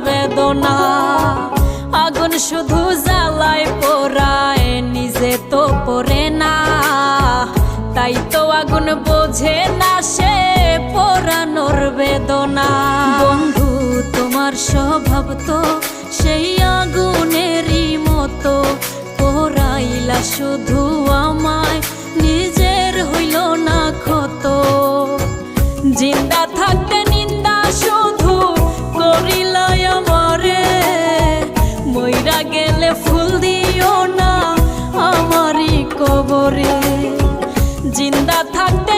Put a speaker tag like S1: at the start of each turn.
S1: বেদনা। আগুন শুধু জ্বালায় পোড়ায়, নিজে তো পড়ে না, তাই তো আগুন বোঝে না সে পোড়ানোর বেদনা। বন্ধু তোমার স্বভাব তো সেই আগুনেরই মতো, পোড়াইলা শুধু আমায়, নিজের হইল না ক্ষত। জিন্দা থাকতে নিন্দা শুধু করিলাই আমারে, মইরা গেলে ফুল দিও না আমারই কবরে। জিন্দা থাকতে